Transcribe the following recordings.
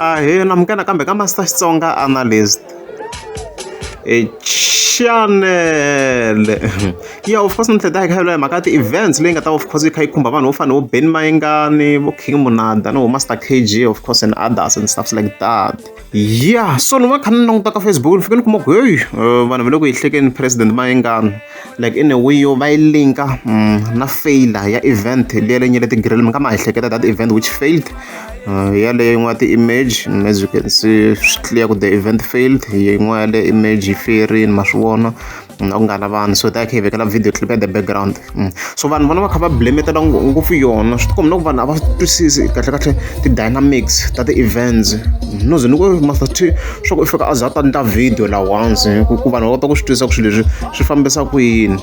Ahee, namukela kambe ka Master Xitsonga Analyst. Channel. Yeah, of course, not that I have events link at of course, I come of and open Mayengani, King Monada, no Master KG, of course, and others and stuff like that. Yeah, so no one can know that Facebook, if you can come away, when I'm looking at President Mayengani, like in a way, you buy link, na fail, yeah, event, eNyeleti grill, I check that event which failed. Yeah, what the image, as you can see, clear with the event failed. The image fairy in Mashwana, so that I have a video clip at the background. So when one of them blame it along go for you, come no one about to see the dynamics that the events. No, the no must show if I was at that video la once. Kuvan auto to actually she found the queen.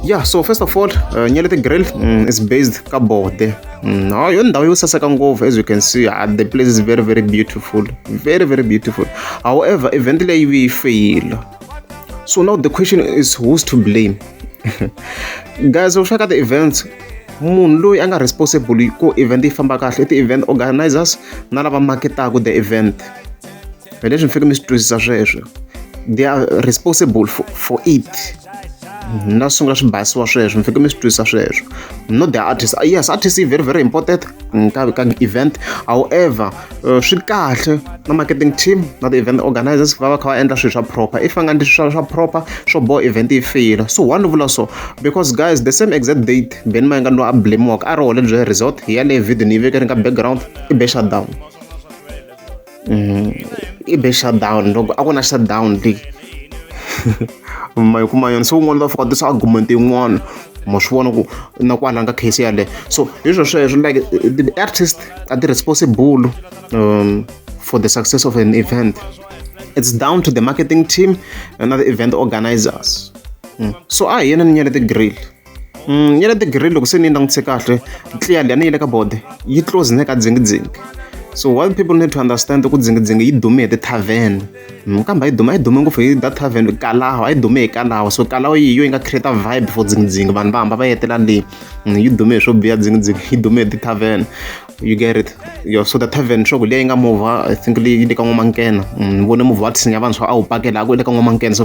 Yeah, so first of all, eNyeleti grill is based in Bode. Now, Xamaccombo, as you can see, the place is very, very beautiful. Very, very beautiful. However, eventually we fail. So now the question is, who's to blame? Guys, we'll check out the events. Mundu anga responsible ko event ifamba kahle, the event organizers nala va marketa ku the event. They are responsible for it. Not so much by swashes, not the artist. Yes, artists is very, very important event. However, she got the marketing team, not the event organizers, and proper. If I'm proper, show boy event fail. So wonderful also because guys, the same exact date, Ben Mayengani blame work. I roll the result. Here, the video never getting background. It be shut down. It be shut down. I wanna shut down. So one of this argument in one must one no one case. So usually like the artists are the responsible for the success of an event. It's down to the marketing team and other event organizers. So eNyeleti grill. eNyeleti grill looks in clearly and like a body. You close neck at zing. So what people need to understand is do me the tavern. Come do for that tavern Kalao, I do make Kalao. So Kalao you ain't create a vibe for zing van bamba you do me should be at zing he do me the tavern. You get it. So the tavern show laying a move, I think the Manken. One move what's in Yavan so I'll pack it. I go like Manken. So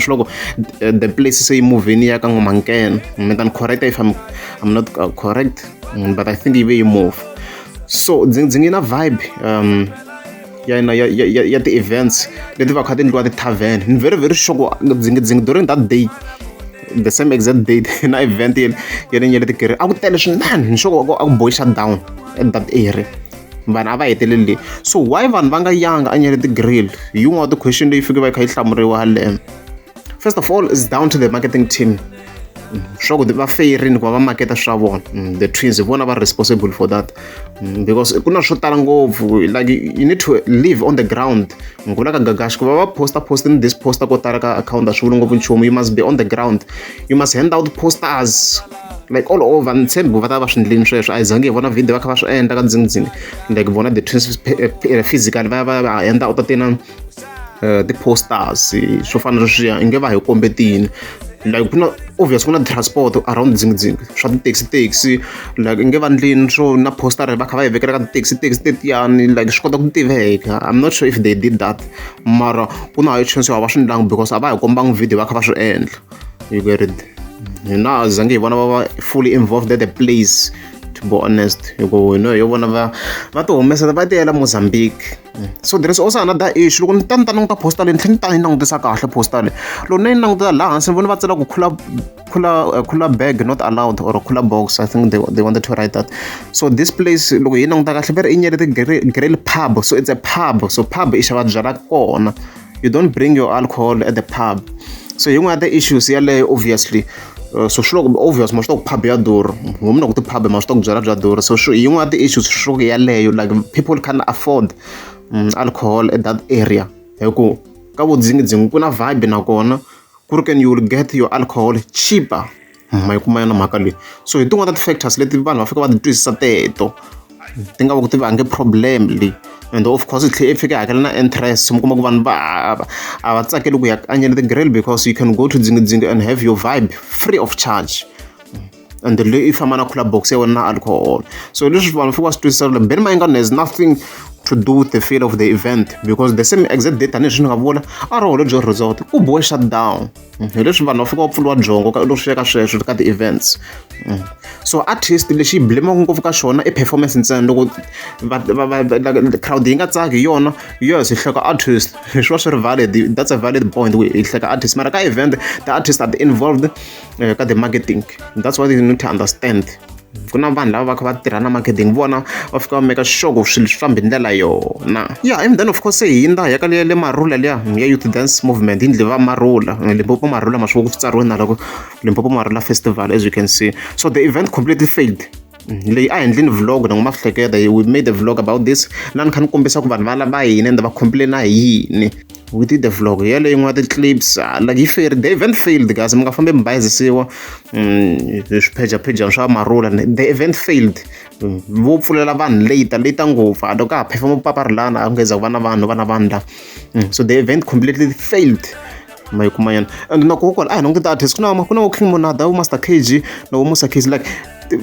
the place say move in here Manken. I'm correct if I'm not correct, but I think the way you move. So zing in a vibe yeah the events let the cutting to the tavern very very shock zing during that day the same exact date in an event eNyeleti grill I would tell you man show go boy shut down at that area but so why van vanga young eNyeleti grill you want the question if you give first of all it's down to the marketing team. Sure, the fairing kwa market the twins one are responsible for that because like you need to live on the ground. Posting this poster account you must be on the ground. You must hand out posters like all over and send one of video like one of the twins physical hand out the posters so far ingeva competing like obvious kuna transport around zing shot taxi like ngevanlini so na poster bakha vekela taxi tetiani like shikoda kutiveka. I'm not sure if they did that mara kuna chance wa vashinlang because aba kombang video bakha vasho end you get it now zange one of fully involved at the place to be honest you go you one of vato mesa batela Mozambique. So there is also another issue. Look, nang ta postal in nang desa kahle postal. Lo nang da la hansi vona vatsela ku khula bag not allowed or khula box. I think they wanted to write that. So this place look nang ta kahle very eNyeleti grill pub. So it's a pub. So pub is jala kona. You don't bring your alcohol at the pub. So you have the issues here obviously. So sure obvious must talk pub yadur. Women not the pub must talk jala yadur. So sure you have the issues sure like people can afford alcohol at that area. Yoko zing kuna vibe na kona kuruken you will get your alcohol cheaper. So you don't want that factors let the ban of the twist sateto. Think about the problem and of course it's if you get interest some eNyeleti grill because you can go to zing and have your vibe free of charge. And if I'm on a club box, I will not alcohol. So this is one for us to sell. Ben Mayengani is nothing to do with the feel of the event, because the same exact date tanihi nga vula a ri holobye resort ku bohe shutdown. Hi leswi vanhu va fika va pfuriwa byongo loko swi ya ka sweswo ka ti-events. So artist lexi yi blame-aka ngopfu ka xona i performance ntsena. Loko crowd yi nga tsaki hi yona, yes hi hleka artist, swi va swi ri valid, that's a valid point, hi hleka artist. Mara ka event the artist are involved ka the marketing, that's what you need to understand. Ku na vanhu lava va kha va tirha na marketing, vona va fika va make sure ku swilo swi fambi hi ndlela yona. Yeah, and then of course hi hindza hi ya ka le Marula liya ya youth dance movement, hi ndle va Marula, Limpopo Marula, ma swi vona ku tsariwe na loko Limpopo Marula festival, as you can see. So the event completely failed. Leyi a endlini vlog na ngoma hleketa, we made a vlog about this, lani kha ni kombisa ku vanhu va lava yini ende va complaina hi yini. We did the vlog yale yin'wana ti-clips, like the event failed guys. Mi nga fambi mi bayizisiwa swiphejaphejana swa Marula. The event failed. Vo pfulela vanhu late ngopfu, loko ka ha performa paparilana a ngeza ku va na vanhu la. So the event completely failed. My kumayana. And na ko kwala a hi languta artist kuna King Monada, Master KG na Musa Kids, like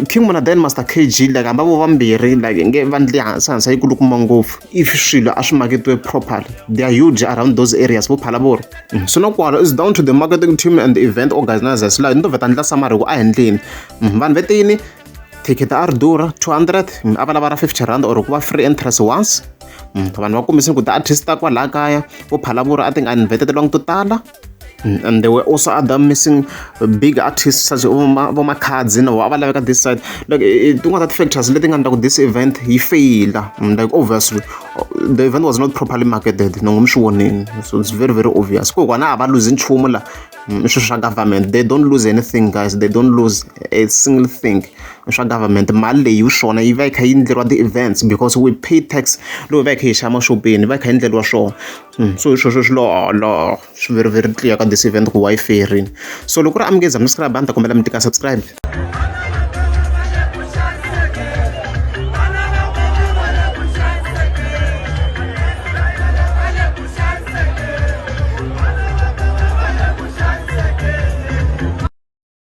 King Monada and Master KG, like amba vo vambirhi like nge vandli hansi yi kulukuma ngopfu if swilo a swi maketiwe properly. They are huge around those areas vo phala vori. So na kwala is down to the marketing team and the event organizers. Like ndo veta ndla summary ku a endleni vanhu vetini ticket a ri durha 200, a va lava ra 50 rand or ku va free entrance once. Vanhu va kombisini ku ti-artist ta kwalaha kaya vo phala vori I think a invited to tala. And there were also other missing big artists such as Cards, laveka this side. Like that factors letting under this event he failed. Like obviously the event was not properly marketed. No, so it's very, very obvious. Losing government. They don't lose anything, guys. They don't lose a single thing. Government Mali you shona the events because we pay tax. So very, very clear this event ku wa yi ferini. So loko I'm subscribe, subscribe.